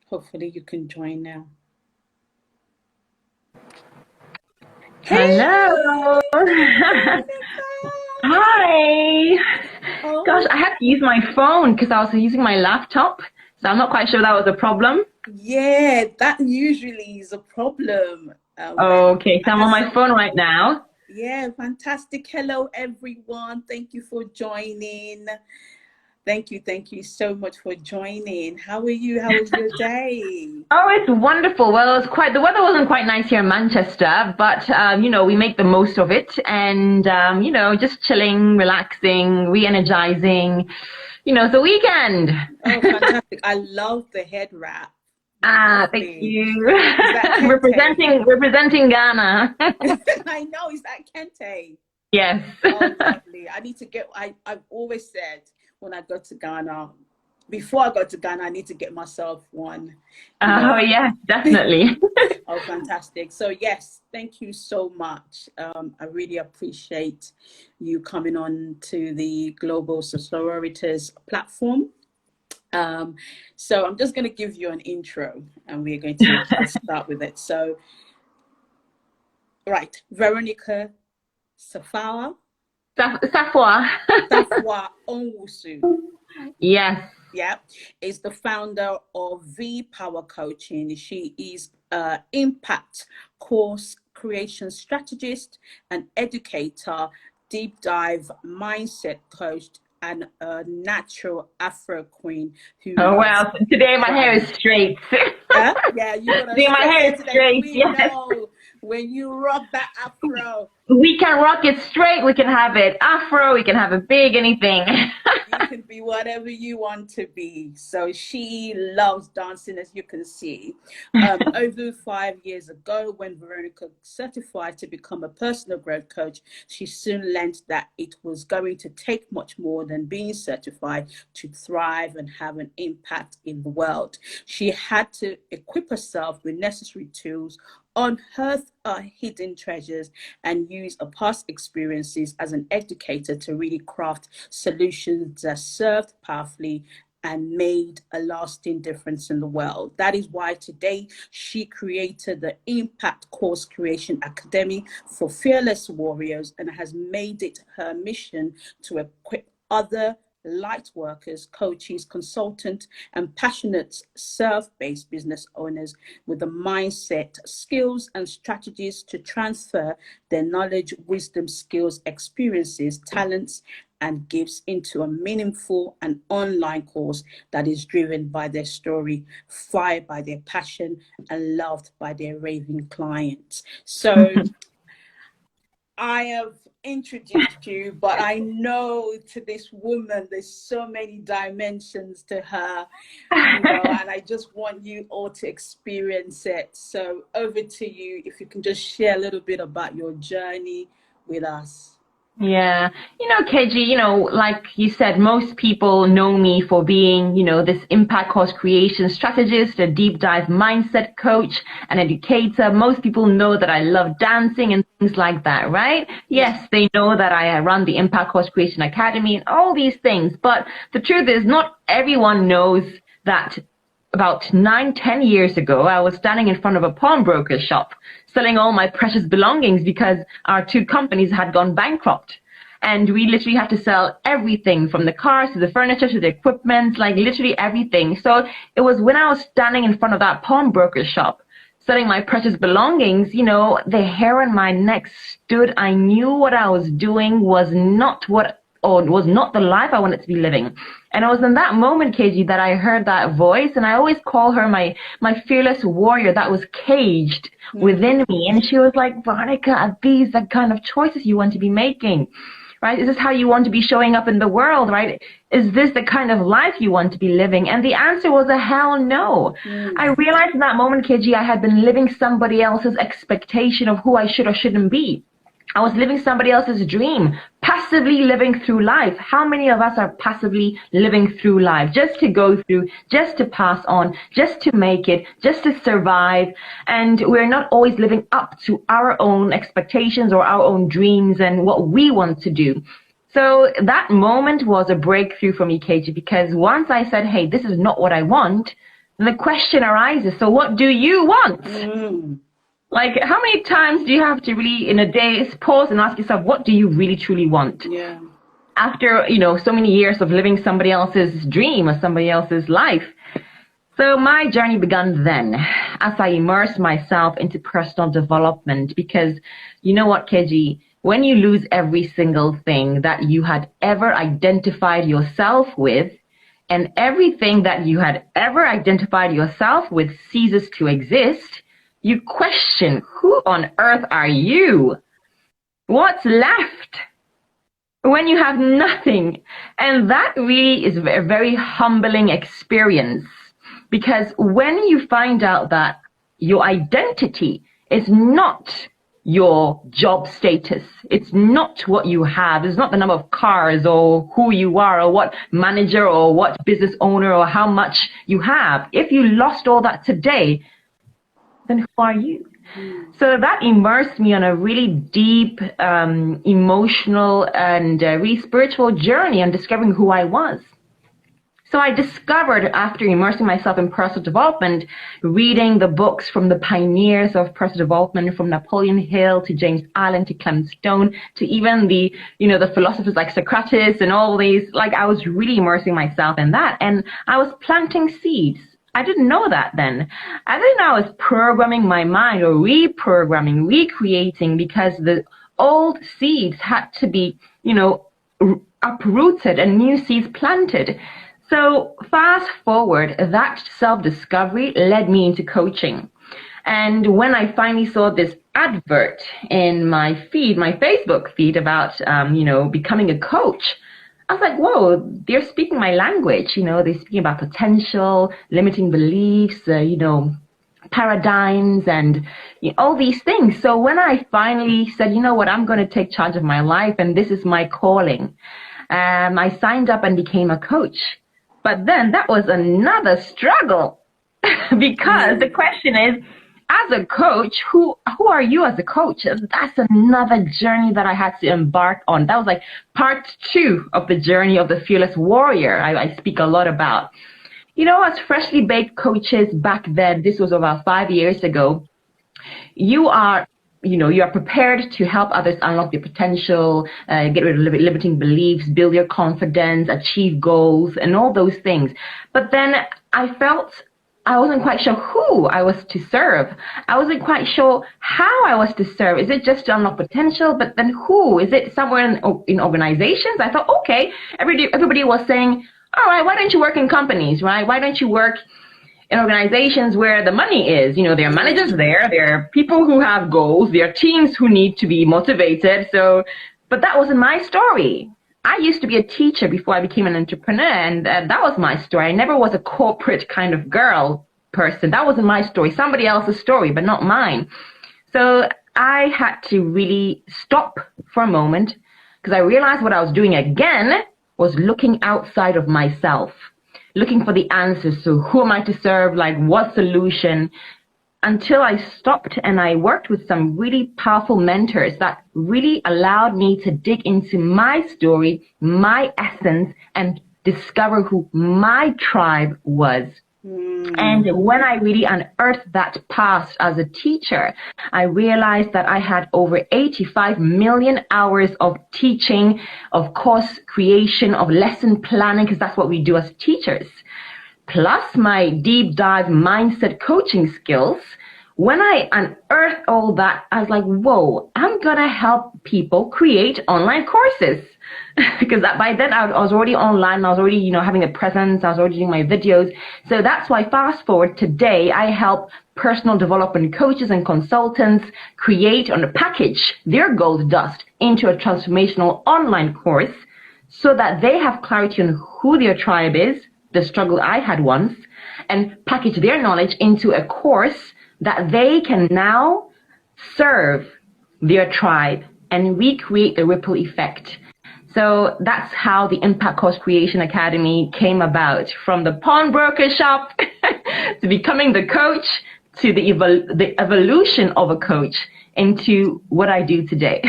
Hopefully you can join now. Hey, Hello. Veronica! Hi. Gosh, Oh, I had to use my phone because I was using my laptop, so I'm not quite sure that was a problem. yeah, that usually is a problem when Okay, so I I'm had on my some. phone right now. Yeah, fantastic. Hello, everyone. Thank you for joining. Thank you so much for joining. How are you? How was your day? Oh, it's wonderful. Well, the weather wasn't quite nice here in Manchester, but we make the most of it and just chilling, relaxing, re-energizing. It's the weekend. Oh, fantastic. I love the head wrap. Ah, thank Lovely. you. Is that Kente? representing Ghana. I know, is that Kente? Yes. Oh, lovely. I need to get, I've always said when I go to Ghana, before I go to Ghana, I need to get myself one, you know. Oh, yes, definitely. Oh, fantastic. So, yes, thank you so much. I really appreciate you coming on to the Global Sororitas platform. Um, so, I'm just going to give you an intro and we're going to start with it. So, right, Veronica Safawa, Safwa. Safwa Onwusu. Yes. Yeah, is the founder of Vpower Coaching. She is impact course creation strategist, an educator, deep dive mindset coach, and a natural Afro queen who Oh, loves well, today my hair is thriving. straight. Yeah, you got a Today my straight hair hair is today. straight. We Yes. know when you rock that Afro. We can rock it straight. We can have it afro. We can have it big, anything. You can be whatever you want to be. So she loves dancing, as you can see. Over 5 years ago, when Veronica certified to become a personal growth coach, she soon learned that it was going to take much more than being certified to thrive and have an impact in the world. She had to equip herself with necessary tools, unearth hidden treasures, and use her past experiences as an educator to really craft solutions that served powerfully and made a lasting difference in the world. That is why today she created the Impact Course Creation Academy for Fearless Warriors and has made it her mission to equip other light workers, coaches, consultants, and passionate self-based business owners with the mindset, skills, and strategies to transfer their knowledge, wisdom, skills, experiences, talents, and gifts into a meaningful and online course that is driven by their story, fired by their passion, and loved by their raving clients. So I have introduced you, but I know to this woman, there's so many dimensions to her, and I just want you all to experience it. So over to you, if you can just share a little bit about your journey with us. Yeah. KG, like you said, most people know me for being, this impact course creation strategist, a deep dive mindset coach, an educator. Most people know that I love dancing and things like that, right? Yeah. Yes, they know that I run the Impact Course Creation Academy and all these things. But the truth is, not everyone knows that about 9, 10 years ago, I was standing in front of a pawnbroker shop selling all my precious belongings because our two companies had gone bankrupt. And we literally had to sell everything from the cars to the furniture to the equipment, like literally everything. So it was when I was standing in front of that pawnbroker shop selling my precious belongings, the hair on my neck stood. I knew what I was doing was not what or was not the life I wanted to be living. And it was in that moment, KG, that I heard that voice, and I always call her my fearless warrior that was caged within me. And she was like, Veronica, are these the kind of choices you want to be making? Right? Is this how you want to be showing up in the world, right? Is this the kind of life you want to be living? And the answer was a hell no. I realized in that moment, KG, I had been living somebody else's expectation of who I should or shouldn't be. I was living somebody else's dream, passively living through life. How many of us are passively living through life just to go through, just to pass on, just to make it, just to survive? And we're not always living up to our own expectations or our own dreams and what we want to do. So that moment was a breakthrough for me, KG, because once I said, hey, this is not what I want, And the question arises, so what do you want? Like, how many times do you have to really, in a day, pause and ask yourself, what do you really, truly want? Yeah. After, so many years of living somebody else's dream or somebody else's life. So my journey began then, as I immersed myself into personal development, because you know what, Keji, when you lose every single thing that you had ever identified yourself with, and everything that you had ever identified yourself with ceases to exist, you question, who on earth are you? What's left when you have nothing? And that really is a very humbling experience, because when you find out that your identity is not your job status, it's not what you have, it's not the number of cars or who you are or what manager or what business owner or how much you have. If you lost all that today, then who are you? So that immersed me on a really deep, emotional and really spiritual journey on discovering who I was. So I discovered, after immersing myself in personal development, reading the books from the pioneers of personal development, from Napoleon Hill to James Allen to Clement Stone to even the philosophers like Socrates and all these, like I was really immersing myself in that. And I was planting seeds. I didn't know that then. I didn't know I was programming my mind or reprogramming, recreating, because the old seeds had to be, uprooted and new seeds planted. So fast forward, that self-discovery led me into coaching. And when I finally saw this advert in my feed, my Facebook feed about, becoming a coach, I was like, whoa, they're speaking my language. They're speaking about potential, limiting beliefs, paradigms, and all these things. So when I finally said, you know what, I'm going to take charge of my life and this is my calling, I signed up and became a coach. But then that was another struggle because the question is, as a coach, who are you as a coach? That's another journey that I had to embark on. That was like part 2 of the journey of the fearless warrior I speak a lot about. As freshly baked coaches back then, this was about 5 years ago, you are prepared to help others unlock their potential, get rid of limiting beliefs, build your confidence, achieve goals, and all those things. But then I felt I wasn't quite sure who I was to serve. I wasn't quite sure how I was to serve. Is it just to unlock potential? But then who? Is it somewhere in organizations? I thought, okay, everybody was saying, all right, why don't you work in companies, right? Why don't you work in organizations where the money is? There are managers there are people who have goals, there are teams who need to be motivated. But that wasn't my story. I used to be a teacher before I became an entrepreneur, and that was my story. I never was a corporate kind of girl person. That wasn't my story. Somebody else's story, but not mine. So I had to really stop for a moment, because I realized what I was doing again was looking outside of myself, looking for the answers. So who am I to serve? Like, what solution? Until I stopped and I worked with some really powerful mentors that really allowed me to dig into my story, my essence, and discover who my tribe was. And when I really unearthed that past as a teacher, I realized that I had over 85 million hours of teaching, of course creation, of lesson planning, because that's what we do as teachers, plus my deep dive mindset coaching skills. When I unearthed all that, I was like, whoa, I'm going to help people create online courses. Because by then I was already online, I was already, having a presence, I was already doing my videos. So that's why fast forward today, I help personal development coaches and consultants create on a package their gold dust into a transformational online course so that they have clarity on who their tribe is, the struggle I had once, and package their knowledge into a course that they can now serve their tribe and recreate the ripple effect. So that's how the Impact Course Creation Academy came about, from the pawnbroker shop to becoming the coach to the evolution of a coach into what I do today.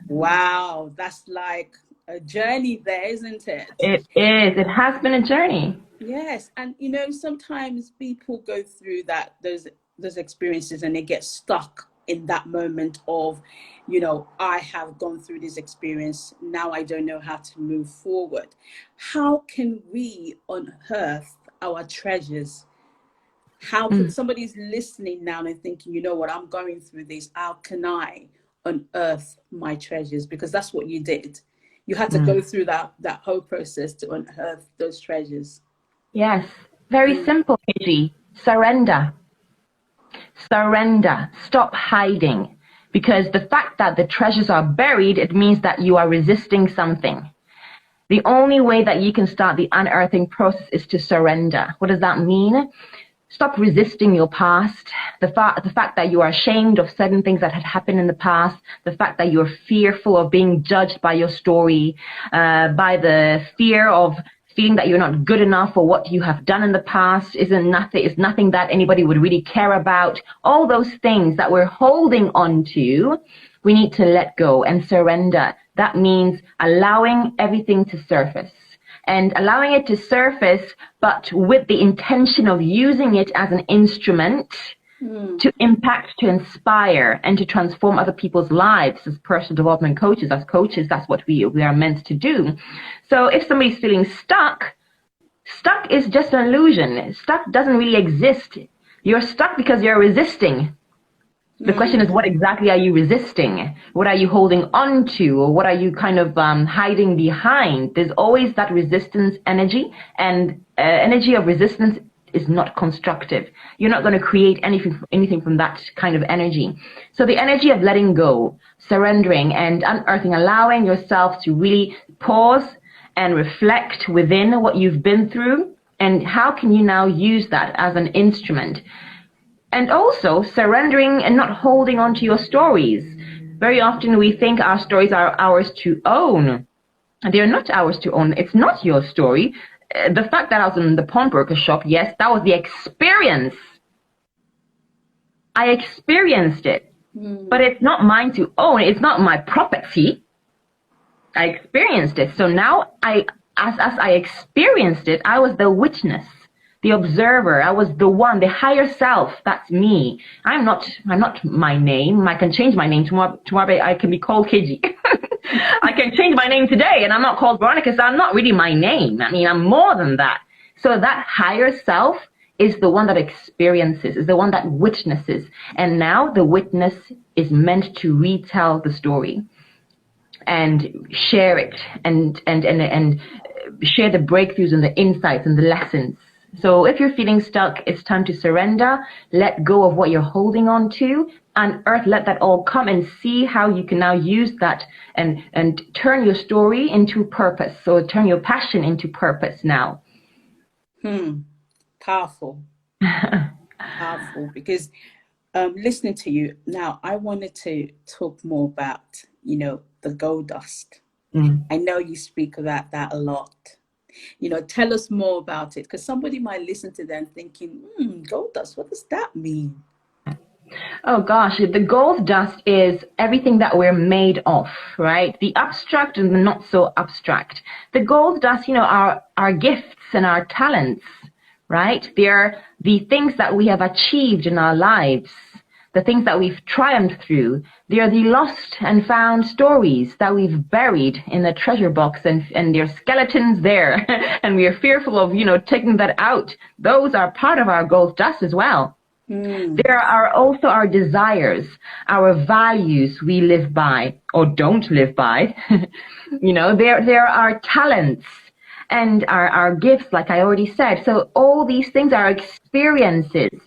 Wow, that's like a journey there, isn't it? It is. It has been a journey. Yes, and you know, sometimes people go through that those experiences and they get stuck in that moment of, you know, I have gone through this experience, now I don't know how to move forward. How can we unearth our treasures? How can somebody's listening now and thinking, you know what, I'm going through this, how can I unearth my treasures? Because that's what you did. You had to go through that whole process to unearth those treasures. Yes. Very simple, Gigi. Surrender. Surrender. Stop hiding. Because the fact that the treasures are buried, it means that you are resisting something. The only way that you can start the unearthing process is to surrender. What does that mean? Stop resisting your past, the fact that you are ashamed of certain things that had happened in the past, the fact that you're fearful of being judged by your story, by the fear of feeling that you're not good enough for what you have done in the past is nothing that anybody would really care about. All those things that we're holding on to, we need to let go and surrender. That means allowing everything to surface. And allowing it to surface, but with the intention of using it as an instrument to impact, to inspire, and to transform other people's lives as personal development coaches. As coaches, that's what we are meant to do. So if somebody's feeling stuck is just an illusion. Stuck doesn't really exist. You're stuck because you're resisting. The question is, what exactly are you resisting? What are you holding on to? Or what are you kind of hiding behind? There's always that resistance energy, and energy of resistance is not constructive. You're not going to create anything from that kind of energy. So the energy of letting go, surrendering, and unearthing, allowing yourself to really pause and reflect within what you've been through, and how can you now use that as an instrument. And also surrendering and not holding on to your stories. Very often we think our stories are ours to own. They're not ours to own. It's not your story. The fact that I was in the pawnbroker shop, yes, that was the experience. I experienced it. But it's not mine to own. It's not my property. I experienced it. So now as I experienced it, I was the witness, the observer. I was the one, the higher self. That's me. I'm not my name. I can change my name tomorrow. I can be called Kiji. I can change my name today and I'm not called Veronica, so I'm not really my name. I mean, I'm more than that. So that higher self is the one that experiences, is the one that witnesses. And now the witness is meant to retell the story and share it and share the breakthroughs and the insights and the lessons. So if you're feeling stuck, it's time to surrender, let go of what you're holding on to, unearth, let that all come, and see how you can now use that and turn your story into purpose. So turn your passion into purpose now. Powerful. Powerful. Because listening to you now, I wanted to talk more about, you know, the gold dust. I know you speak about that a lot. You know, tell us more about it, because somebody might listen to them thinking, gold dust, what does that mean? Oh gosh, the gold dust is everything that we're made of, right? The abstract and the not so abstract. The gold dust, you know, are our gifts and our talents, right? They're the things that we have achieved in our lives, the things that we've triumphed through. They are the lost and found stories that we've buried in the treasure box, and there are skeletons there, and we are fearful of, you know, taking that out. Those are part of our gold dust as well. There are also our desires, our values we live by or don't live by. You know, there are talents and our gifts, like I already said. So all these things are experiences.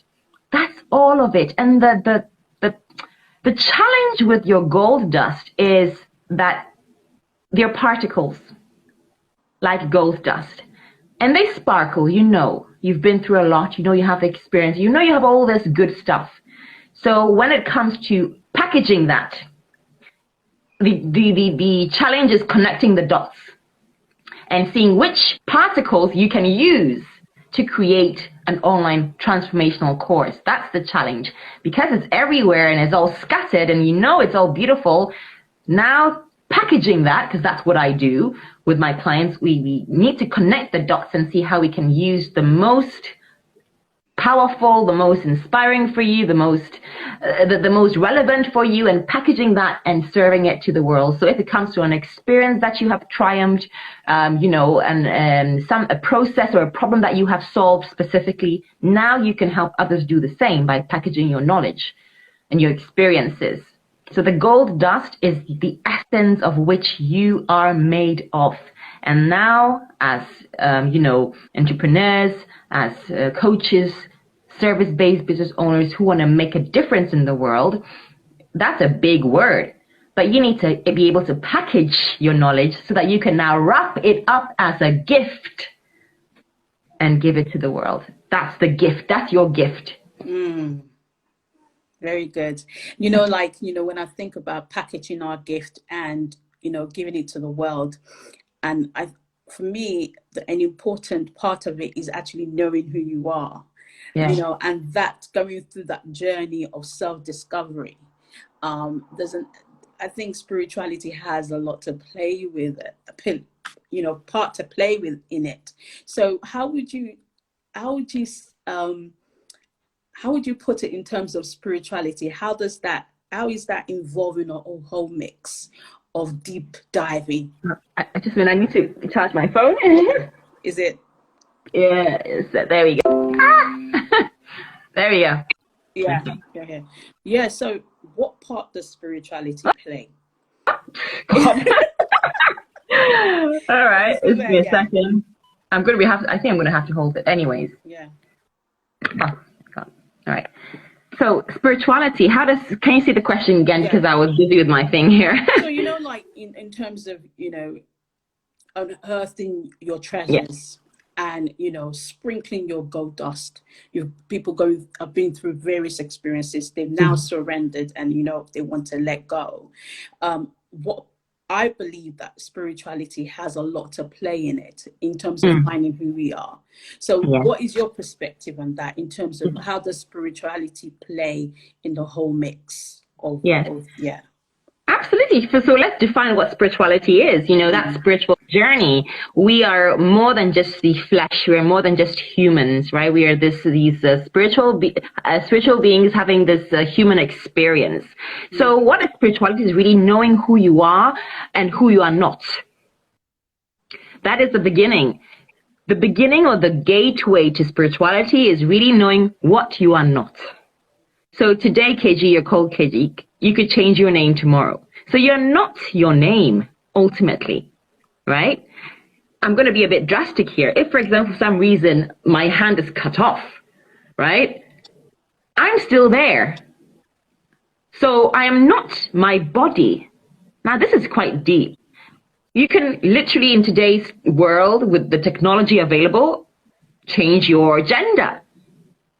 That's all of it. And the challenge with your gold dust is that they're particles, like gold dust. And they sparkle, you know. You've been through a lot. You know you have the experience. You know you have all this good stuff. So when it comes to packaging that, the challenge is connecting the dots and seeing which particles you can use to create an online transformational course. That's the challenge. Because it's everywhere and it's all scattered and you know it's all beautiful, now packaging that, because that's what I do with my clients. We need to connect the dots and see how we can use the most powerful, the most inspiring for you, the most relevant for you, and packaging that and serving it to the world. So if it comes to an experience that you have triumphed, a process or a problem that you have solved specifically, now you can help others do the same by packaging your knowledge and your experiences. So the gold dust is the essence of which you are made of. And now, as entrepreneurs, as coaches, service-based business owners who want to make a difference in the world, that's a big word. But you need to be able to package your knowledge so that you can now wrap it up as a gift and give it to the world. That's the gift. That's your gift. Very good. When I think about packaging our gift and, giving it to the world, and for me, an important part of it is actually knowing who you are, and that going through that journey of self-discovery. I think spirituality has a lot to play with, part to play with in it. So how would you put it in terms of spirituality? How is that involving a whole mix of deep diving? I need to charge my phone. Is it? Yeah, there we go. There we go. Yeah. So what part does spirituality play? All right, give me a second. I think I'm gonna have to hold it anyways. Yeah. Oh, God. All right. So spirituality, can you see the question again? Yeah. Because I was busy with my thing here. So, in terms of, unearthing your treasures, and, sprinkling your gold dust. People have been through various experiences. They've now surrendered and, they want to let go. What I believe that spirituality has a lot to play in it in terms of finding who we are. So what is your perspective on that in terms of how does spirituality play in the whole mix of Absolutely. So let's define what spirituality is. That spiritual journey. We are more than just the flesh. We are more than just humans, right? We are these spiritual beings having this human experience. So what is spirituality is really knowing who you are and who you are not. That is the beginning. The beginning or the gateway to spirituality is really knowing what you are not. So today, KG, you're called KG. You could change your name tomorrow. So you're not your name, ultimately, right? I'm going to be a bit drastic here. If, for example, for some reason, my hand is cut off, right? I'm still there. So I am not my body. Now, this is quite deep. You can literally, in today's world, with the technology available, change your gender.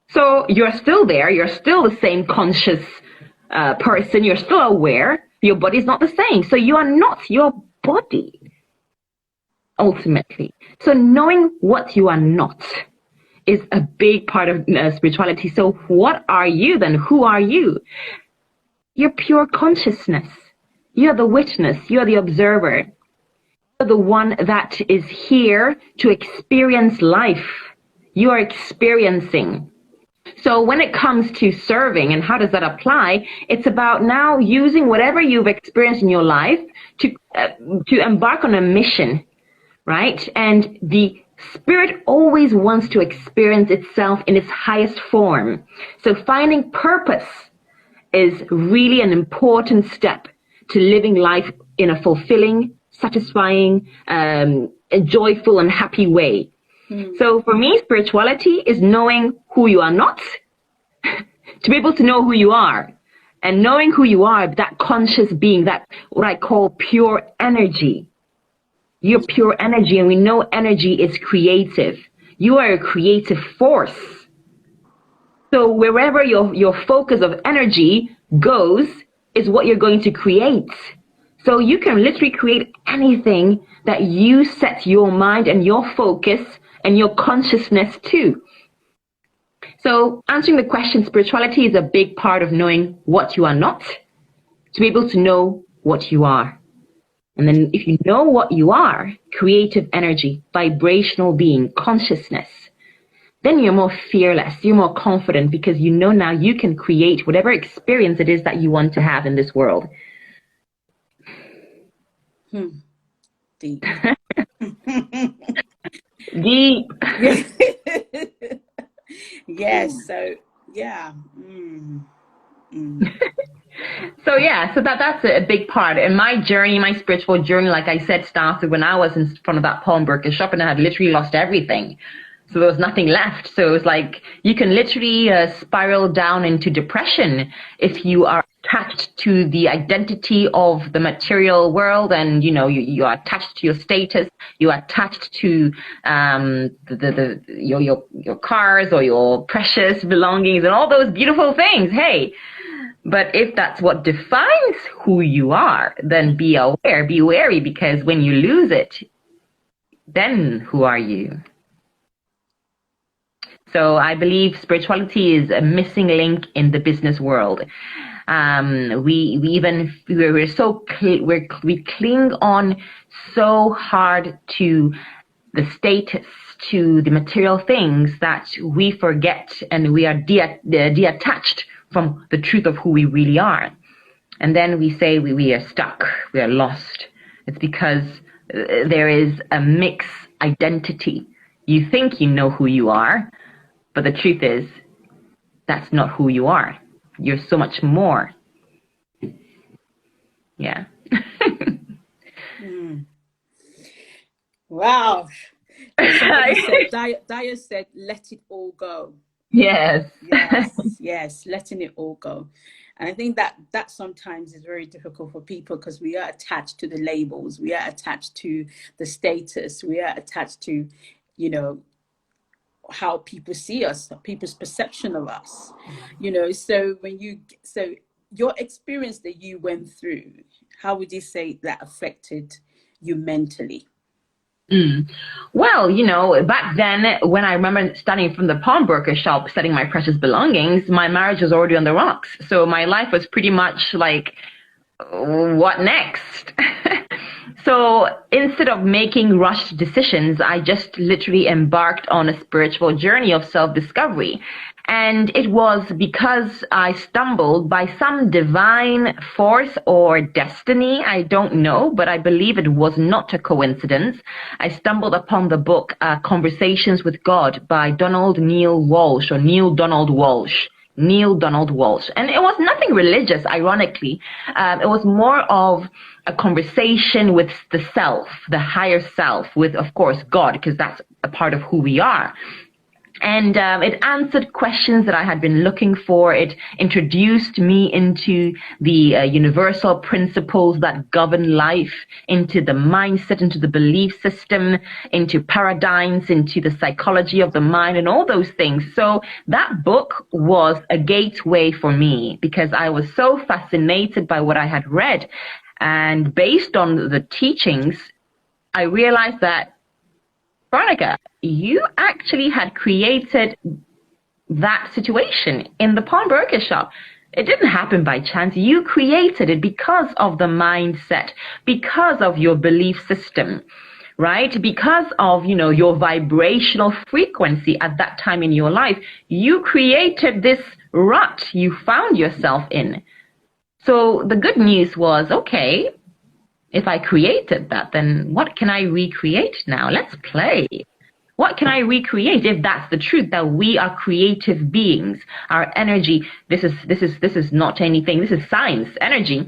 So you're still there. You're still the same conscious person. You're still aware. Your body's not the same. So you are not your body, ultimately. So knowing what you are not is a big part of spirituality. So what are you then? Who are you? You're pure consciousness. You're the witness. You're the observer. You're the one that is here to experience life. You are experiencing. So when it comes to serving and how does that apply, it's about now using whatever you've experienced in your life to embark on a mission, right? And the spirit always wants to experience itself in its highest form. So finding purpose is really an important step to living life in a fulfilling, satisfying, joyful and happy way. So for me, spirituality is knowing who you are not to be able to know who you are. And knowing who you are, that conscious being, that what I call pure energy. You're pure energy, and we know energy is creative. You are a creative force. So wherever your focus of energy goes is what you're going to create. So you can literally create anything that you set your mind and your focus and your consciousness to. So answering the question, spirituality is a big part of knowing what you are not, to be able to know what you are. And then if you know what you are, creative energy, vibrational being, consciousness, then you're more fearless, you're more confident, because you know now you can create whatever experience it is that you want to have in this world. Deep. Deep. Yes. So yeah. So that's a big part. And my journey, my spiritual journey, like I said, started when I was in front of that pawnbroker shop and I had literally lost everything. So there was nothing left. So it was like you can literally spiral down into depression if you are attached to the identity of the material world, and you are attached to your status, you are attached to your cars or your precious belongings and all those beautiful things. Hey, but if that's what defines who you are, then be aware, be wary, because when you lose it, then who are you? So I believe spirituality is a missing link in the business world. We cling on so hard to the status, to the material things, that we forget and we are detached from the truth of who we really are. And then we say we are stuck, we are lost. It's because there is a mixed identity. You think you know who you are, but the truth is, that's not who you are. You're so much more. Yeah. Wow. Daya said, let it all go. Yes. Yes, letting it all go. And I think that sometimes is very difficult for people, because we are attached to the labels, we are attached to the status, we are attached to, how people see us, people's perception of us, so your experience that you went through, how would you say that affected you mentally? Well, back then, when I remember standing from the pawnbroker shop selling my precious belongings, my marriage was already on the rocks. So my life was pretty much like, what next? So instead of making rushed decisions, I just literally embarked on a spiritual journey of self-discovery. And it was because I stumbled by some divine force or destiny. I don't know, but I believe it was not a coincidence. I stumbled upon the book Conversations with God by Neil Donald Walsh. And it was nothing religious, ironically. It was more of a conversation with the self, the higher self, with, of course, God, because that's a part of who we are. And it answered questions that I had been looking for. It introduced me into the universal principles that govern life, into the mindset, into the belief system, into paradigms, into the psychology of the mind, and all those things. So that book was a gateway for me, because I was so fascinated by what I had read. And based on the teachings, I realized that, Veronica, you actually had created that situation in the pawnbroker shop. It didn't happen by chance. You created it because of the mindset, because of your belief system, right? Because of, your vibrational frequency at that time in your life. You created this rut you found yourself in. So the good news was, okay, if I created that, then what can I recreate now? Let's play. What can I recreate if that's the truth, that we are creative beings? Our energy, this is not anything. This is science. Energy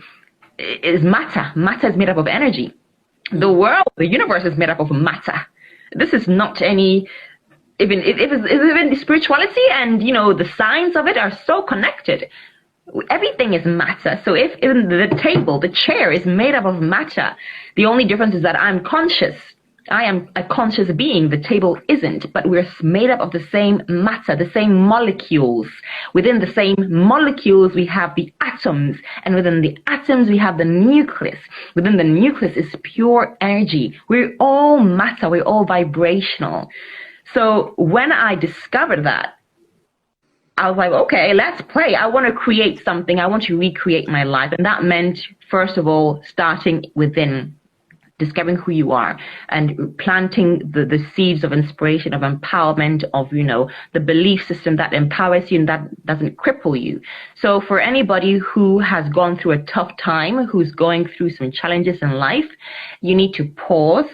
is matter. Matter is made up of energy. The world, the universe is made up of matter. This is not any, even spirituality and, the science of it are so connected. Everything is matter. So if even the table, the chair is made up of matter, the only difference is that I'm conscious. I am a conscious being. The table isn't, but we're made up of the same matter, the same molecules. Within the same molecules, we have the atoms, and within the atoms, we have the nucleus. Within the nucleus is pure energy. We're all matter. We're all vibrational. So when I discovered that, I was like, okay, let's play. I want to create something. I want to recreate my life. And that meant, first of all, starting within. discovering who you are and planting the seeds of inspiration, of empowerment, of, the belief system that empowers you and that doesn't cripple you. So for anybody who has gone through a tough time, who's going through some challenges in life, you need to pause.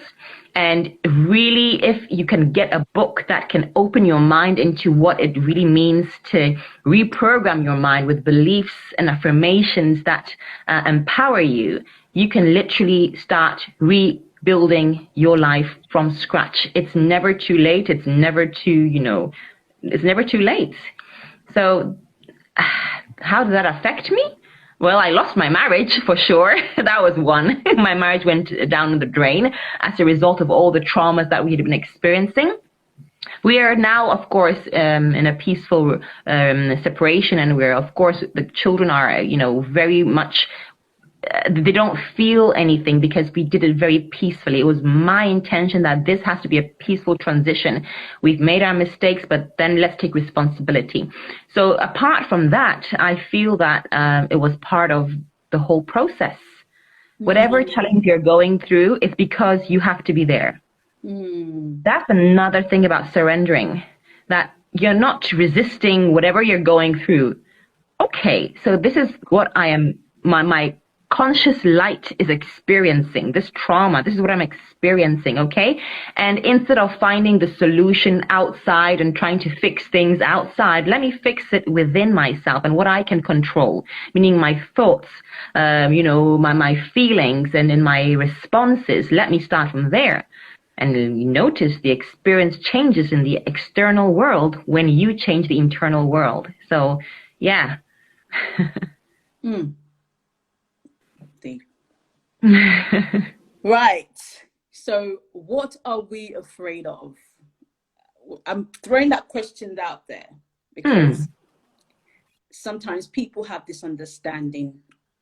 And really, if you can get a book that can open your mind into what it really means to reprogram your mind with beliefs and affirmations that empower you, you can literally start rebuilding your life from scratch. It's never too late. It's never too, it's never too late. So how did that affect me? Well, I lost my marriage for sure. That was one. My marriage went down the drain as a result of all the traumas that we had been experiencing. We are now, of course, in a peaceful separation, and we're, of course, the children are, very much. They don't feel anything because we did it very peacefully. It was my intention that this has to be a peaceful transition. We've made our mistakes, but then let's take responsibility. So apart from that, I feel that it was part of the whole process. Whatever challenge you're going through, it's because you have to be there. That's another thing about surrendering, that you're not resisting whatever you're going through. Okay, so this is what I am, my conscious light is experiencing, this trauma. This is what I'm experiencing, okay? And instead of finding the solution outside and trying to fix things outside, let me fix it within myself and what I can control, meaning my thoughts, my feelings and in my responses. Let me start from there. And you notice the experience changes in the external world when you change the internal world. So, yeah. Right. So what are we afraid of? I'm throwing that question out there because sometimes people have this understanding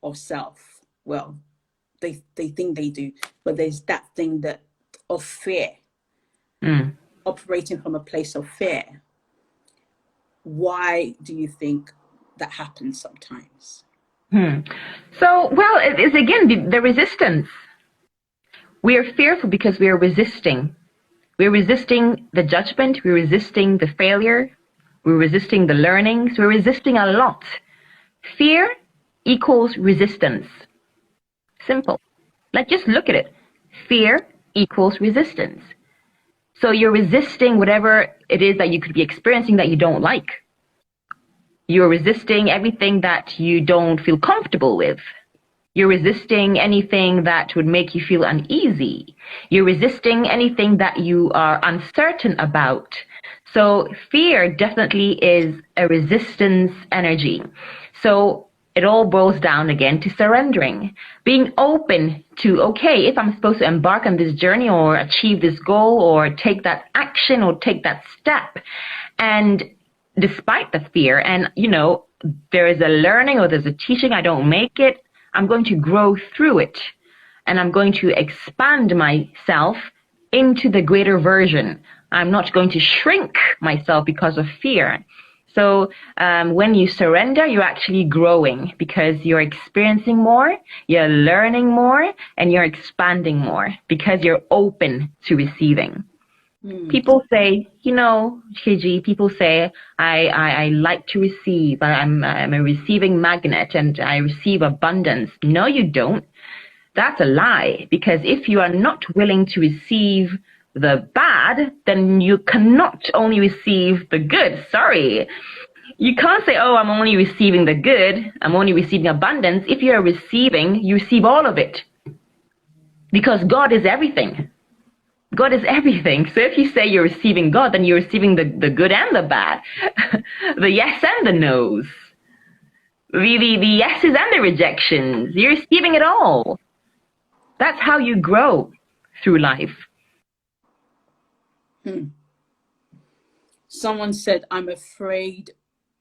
of self. Well, they think they do, but there's that thing of fear, operating from a place of fear. Why do you think that happens sometimes? So, well, it is again the resistance. We are fearful because we are resisting. We're resisting the judgment. We're resisting the failure. We're resisting the learnings. We're resisting a lot. Fear equals resistance. Simple. Like, just look at it. Fear equals resistance. So you're resisting whatever it is that you could be experiencing that you don't like. You're resisting everything that you don't feel comfortable with. You're resisting anything that would make you feel uneasy. You're resisting anything that you are uncertain about. So fear definitely is a resistance energy. So it all boils down again to surrendering, being open to, okay, if I'm supposed to embark on this journey or achieve this goal or take that action or take that step, and despite the fear, and there is a learning or there's a teaching, I don't make it, I'm going to grow through it, and I'm going to expand myself into the greater version. I'm not going to shrink myself because of fear. So when you surrender, you're actually growing because you're experiencing more, you're learning more, and you're expanding more because you're open to receiving. People say, KG, people say, I like to receive. I'm a receiving magnet and I receive abundance. No, you don't. That's a lie, because if you are not willing to receive the bad, then you cannot only receive the good. Sorry. You can't say, oh, I'm only receiving the good. I'm only receiving abundance. If you're receiving, you receive all of it. Because God is everything. God is everything. So if you say you're receiving God, then you're receiving the good and the bad, the yes and the no's, the yeses and the rejections. You're receiving it all. That's how you grow through life. Someone said, I'm afraid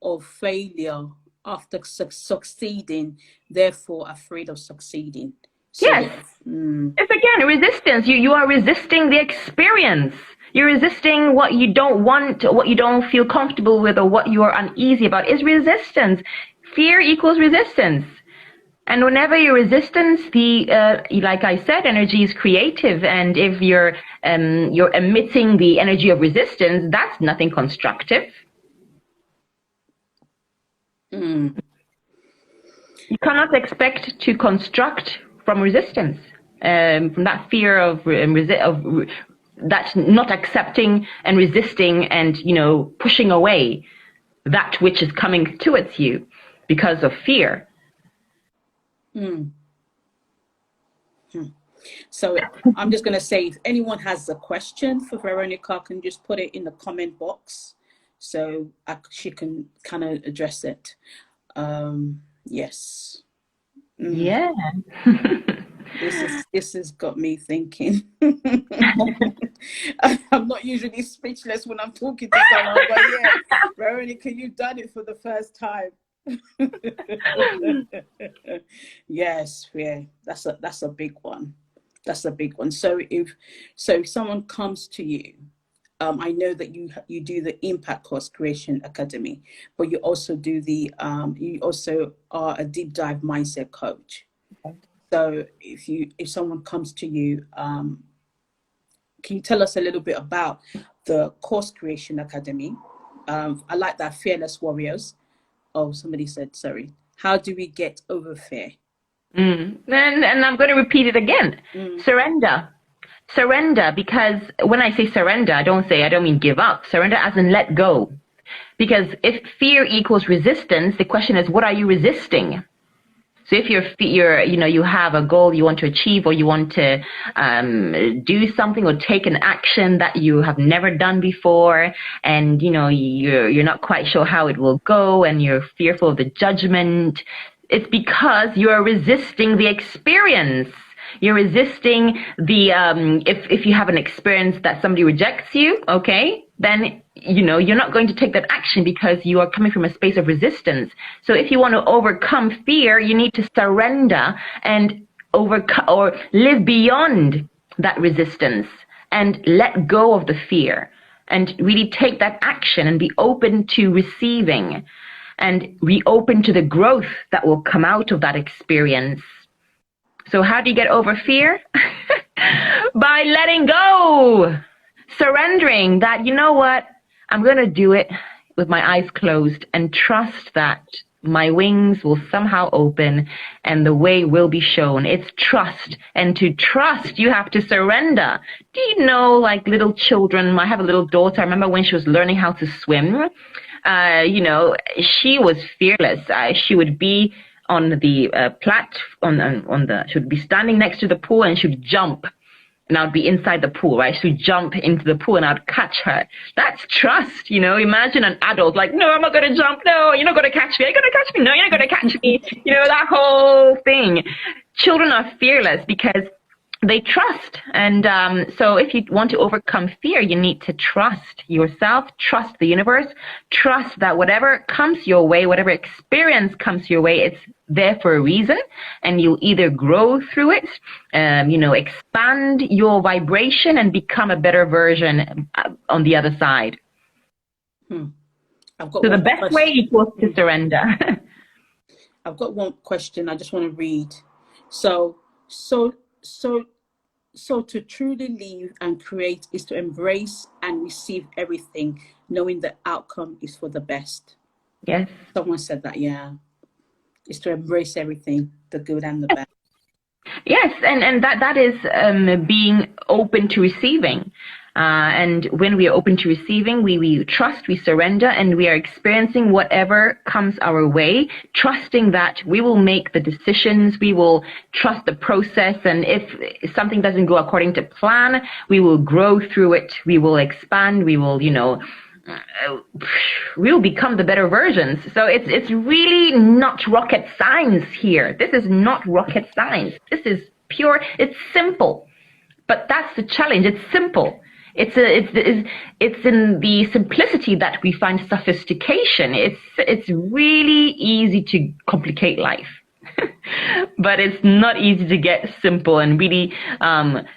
of failure after succeeding, therefore afraid of succeeding. So, yes. It's again resistance. You are resisting the experience. You're resisting what you don't want, what you don't feel comfortable with, or what you are uneasy about is resistance. Fear equals resistance. And whenever you're resistance, like I said, energy is creative. And if you're emitting the energy of resistance, that's nothing constructive. Mm. You cannot expect to construct from resistance, from that fear of that's not accepting and resisting and, pushing away that which is coming towards you because of fear. Mm. So I'm just going to say, if anyone has a question for Veronica, can just put it in the comment box so she can kind of address it. Yes. Mm. Yeah. This has got me thinking. I'm not usually speechless when I'm talking to someone, but yeah, Veronica, you've done it for the first time. Yes, yeah, that's a big one. That's a big one. So if someone comes to you, I know that you do the Impact Course Creation Academy, but you also do you also are a deep dive mindset coach. So if someone comes to you, can you tell us a little bit about the Course Creation Academy? I like that, Fearless Warriors. Oh, somebody said, sorry. How do we get over fear? And I'm going to repeat it again. Surrender, because when I say surrender, I don't mean give up. Surrender as in let go. Because if fear equals resistance, the question is, what are you resisting? So if you have a goal you want to achieve, or you want to do something or take an action that you have never done before, and you're not quite sure how it will go, and you're fearful of the judgment, it's because you're resisting the experience. You're resisting the if you have an experience that somebody rejects you, okay, then you're not going to take that action because you are coming from a space of resistance. So if you want to overcome fear, you need to surrender and overcome or live beyond that resistance and let go of the fear and really take that action and be open to receiving and be open to the growth that will come out of that experience. So how do you get over fear? By letting go, surrendering that, you know what, I'm going to do it with my eyes closed and trust that my wings will somehow open and the way will be shown. It's trust. And to trust, you have to surrender. Do you know, like little children, I have a little daughter. I remember when she was learning how to swim, she was fearless. She would be on the she would be standing next to the pool and she would jump. And I would be inside the pool, right? She would jump into the pool and I'd catch her. That's trust, Imagine an adult like, no, I'm not going to jump. No, you're not going to catch me. Are you going to catch me? No, you're not going to catch me. That whole thing. Children are fearless because they trust. And so if you want to overcome fear, you need to trust yourself, trust the universe, trust that whatever comes your way, whatever experience comes your way, it's there for a reason. And you'll either grow through it, expand your vibration and become a better version on the other side. So the best way equals to surrender. I've got one question I just want to read. So to truly live and create is to embrace and receive everything, knowing the outcome is for the best. Yes. Someone said that, yeah. It's to embrace everything, the good and the bad. Yes, and that is being open to receiving. And when we are open to receiving, we trust, we surrender, and we are experiencing whatever comes our way, trusting that we will make the decisions, we will trust the process, and if something doesn't go according to plan, we will grow through it, we will expand, we will, we'll become the better versions. So it's really not rocket science here. This is not rocket science. This is pure, it's simple. But that's the challenge. It's simple. It's in the simplicity that we find sophistication. It's really easy to complicate life, but it's not easy to get simple. And really,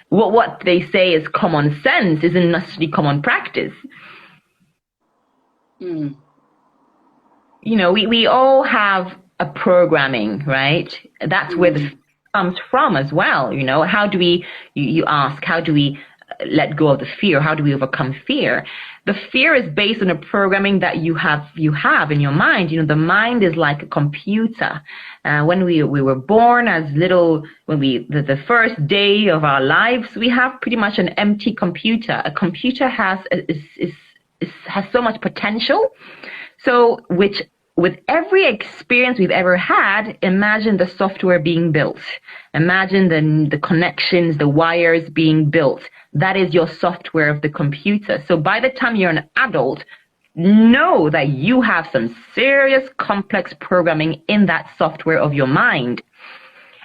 what they say is common sense isn't necessarily common practice. We all have a programming, right? That's where the comes from as well. You know, how do we, you ask, how do we let go of the fear? How do we overcome fear? The fear is based on a programming that you have in your mind. You know, the mind is like a computer. When we were born as little, when the first day of our lives, we have pretty much an empty computer. A computer has so much potential. So with every experience we've ever had, imagine the software being built. Imagine the connections, the wires being built. That is your software of the computer. So by the time you're an adult, know that you have some serious complex programming in that software of your mind.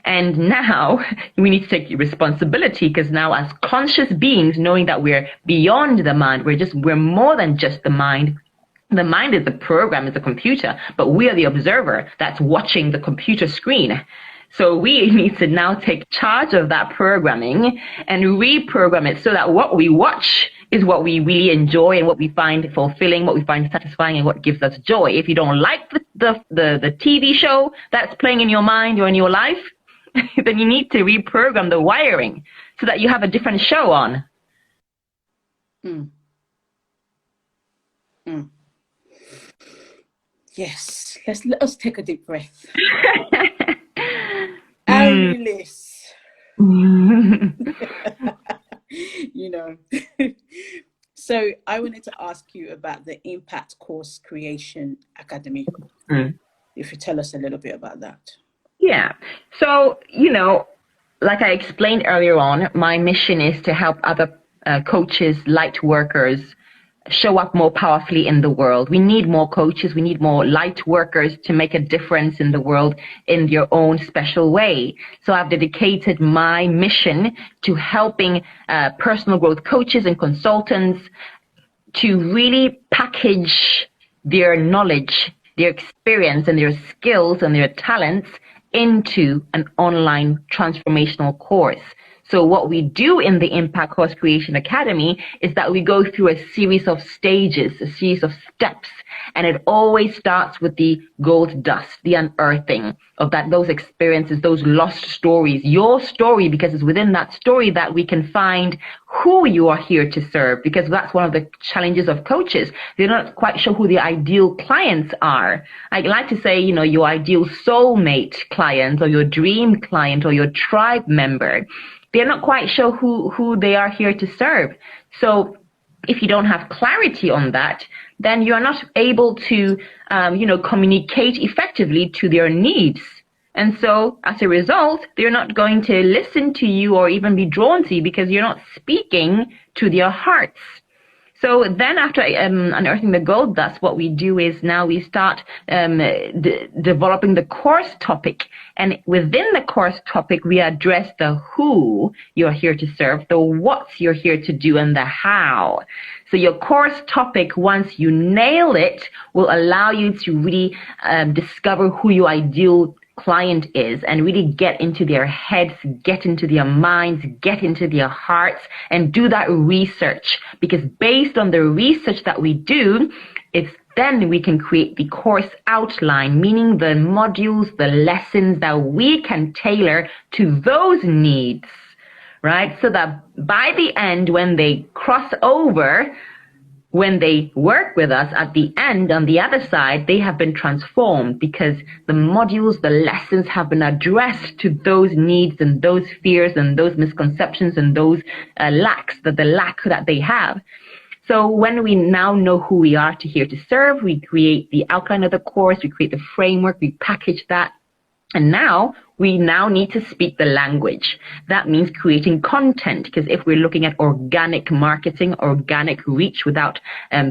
And now we need to take responsibility, because now as conscious beings, knowing that we're beyond the mind, we're more than just the mind. The mind is the program, is the computer, but we are the observer that's watching the computer screen. So we need to now take charge of that programming and reprogram it so that what we watch is what we really enjoy and what we find fulfilling, what we find satisfying, and what gives us joy. If you don't like the TV show that's playing in your mind or in your life, then you need to reprogram the wiring so that you have a different show on. Yes, let us take a deep breath. And release. You know. So I wanted to ask you about the Impact Course Creation Academy. If you tell us a little bit about that. Yeah. So, you know, like I explained earlier on, my mission is to help other coaches, light workers, show up more powerfully in the world. We need more coaches. We need more light workers to make a difference in the world in your own special way. So I've dedicated my mission to helping personal growth coaches and consultants to really package their knowledge, their experience, and their skills and their talents into an online transformational course. So what we do in the Impact Course Creation Academy is that we go through a series of stages, a series of steps, and it always starts with the gold dust, the unearthing of those experiences, those lost stories, your story, because it's within that story that we can find who you are here to serve, because that's one of the challenges of coaches. They're not quite sure who the ideal clients are. I like to say, you know, your ideal soulmate client or your dream client or your tribe member. They're not quite sure who they are here to serve. So if you don't have clarity on that, then you're not able to, communicate effectively to their needs. And so as a result, they're not going to listen to you or even be drawn to you because you're not speaking to their hearts. So then after unearthing the gold dust, what we do is now we start developing the course topic. And within the course topic, we address the who you're here to serve, the what you're here to do, and the how. So your course topic, once you nail it, will allow you to really discover who your ideal client is and really get into their heads, get into their minds, get into their hearts, and do that research. Because based on the research that we do, it's then we can create the course outline, meaning the modules, the lessons that we can tailor to those needs, right? So that by the end, when they cross over, when they work with us at the end, on the other side, they have been transformed because the modules, the lessons have been addressed to those needs and those fears and those misconceptions and those lack that they have. So when we now know who we are here to serve, we create the outline of the course, we create the framework, we package that. And now we need to speak the language. That means creating content, because if we're looking at organic marketing, organic reach without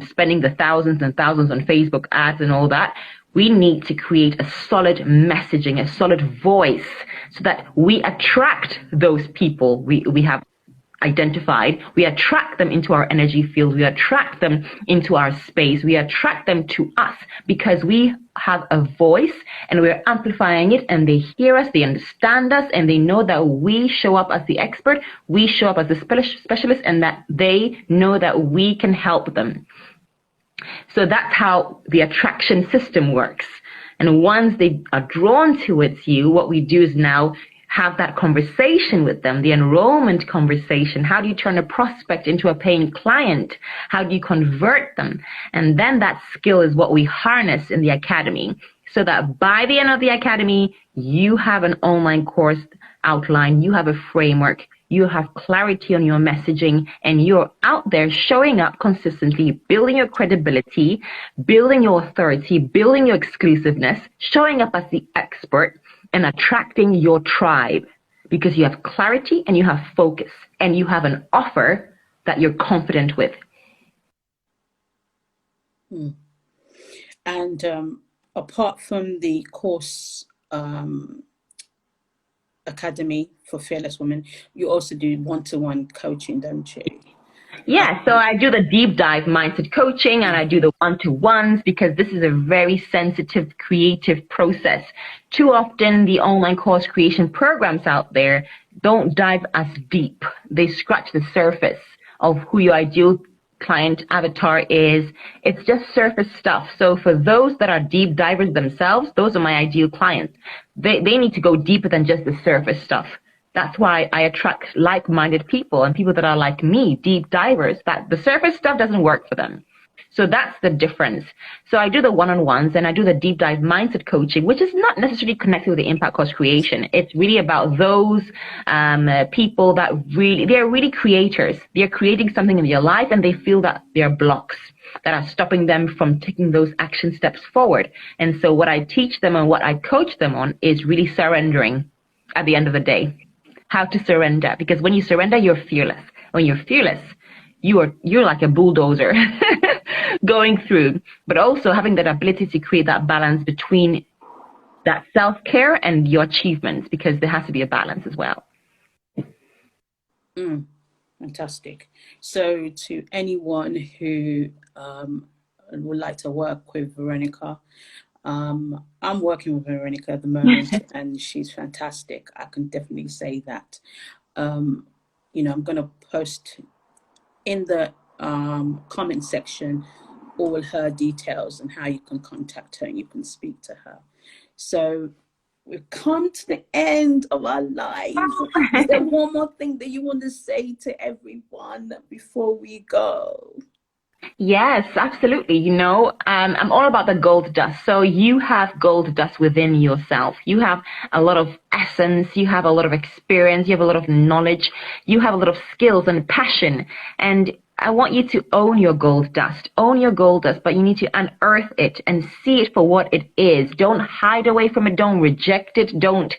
spending the thousands and thousands on Facebook ads and all that, we need to create a solid messaging, a solid voice so that we attract those people we have identified. We attract them into our energy field. We attract them into our space. We attract them to us because we have a voice and we're amplifying it, and they hear us, they understand us, and they know that we show up as the expert, we show up as the specialist, and that they know that we can help them. So that's how the attraction system works. And once they are drawn towards you, what we do is now have that conversation with them, the enrollment conversation. How do you turn a prospect into a paying client? How do you convert them? And then that skill is what we harness in the academy, so that by the end of the academy, you have an online course outline, you have a framework, you have clarity on your messaging, and you're out there showing up consistently, building your credibility, building your authority, building your exclusiveness, showing up as the expert, and attracting your tribe, because you have clarity and you have focus and you have an offer that you're confident with. And apart from the course academy for fearless women, you also do one-to-one coaching, don't you? Yeah, so I do the deep dive mindset coaching and I do the one-to-ones, because this is a very sensitive, creative process. Too often, the online course creation programs out there don't dive as deep. They scratch the surface of who your ideal client avatar is. It's just surface stuff. So for those that are deep divers themselves, those are my ideal clients. They need to go deeper than just the surface stuff. That's why I attract like-minded people and people that are like me, deep divers, that the surface stuff doesn't work for them. So that's the difference. So I do the one-on-ones and I do the deep dive mindset coaching, which is not necessarily connected with the impact course creation. It's really about those people that they're really creators. They're creating something in their life and they feel that there are blocks that are stopping them from taking those action steps forward. And so what I teach them and what I coach them on is really surrendering at the end of the day. How to surrender, because when you surrender, you're fearless. When you're fearless, you're like a bulldozer going through, but also having that ability to create that balance between that self-care and your achievements, because there has to be a balance as well. Fantastic. So to anyone who would like to work with Veronica, I'm working with Veronica at the moment and she's fantastic. I can definitely say that. I'm going to post in the comment section all her details and how you can contact her and you can speak to her. So we've come to the end of our live. Is there one more thing that you want to say to everyone before we go? Yes, absolutely. I'm all about the gold dust. So you have gold dust within yourself. You have a lot of essence. You have a lot of experience. You have a lot of knowledge. You have a lot of skills and passion. And I want you to own your gold dust. Own your gold dust, but you need to unearth it and see it for what it is. Don't hide away from it. Don't reject it. Don't,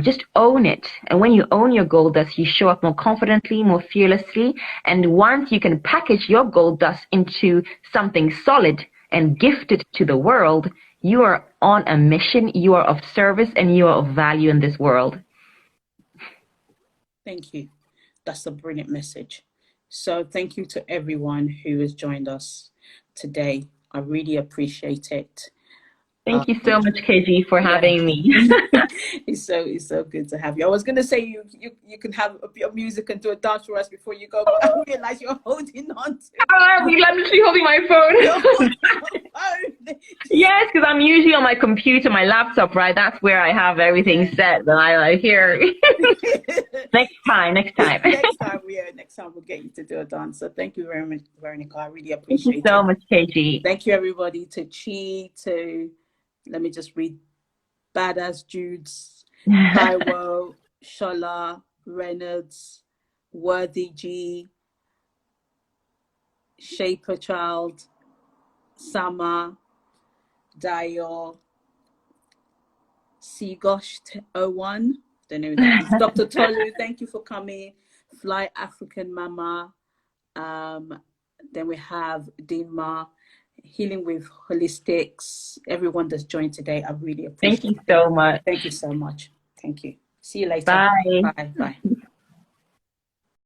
just own it. And when you own your gold dust, you show up more confidently, more fearlessly. And once you can package your gold dust into something solid and gift it to the world, you are on a mission, you are of service, and you are of value in this world. Thank you. That's a brilliant message. So thank you to everyone who has joined us today. I really appreciate it. Thank you so much, KG, for having me. It's so good to have you. I was going to say you can have your music and do a dance for us before you go, but I realize you're holding on to I'm literally holding my phone. You're holding your phone. Yes, because I'm usually on my computer, my laptop, right? That's where I have everything set. And I hear. Next time. Next time we'll get you to do a dance. So thank you very much, Veronica. I really appreciate it. Thank you so much, KG. Thank you, everybody. To Chi, to, let me just read, Badass Judes, Taiwo, Shola, Reynolds, Worthy G, Shaper Child, Sama, Dayo, Seagosh 01, don't know who that is. Dr. Tolu, thank you for coming. Fly African Mama. Then we have Dinma, Healing with Holistics. Everyone that's joined today, I really appreciate it. Thank you so much. Thank you so much. Thank you. See you later. Bye. Bye. Bye.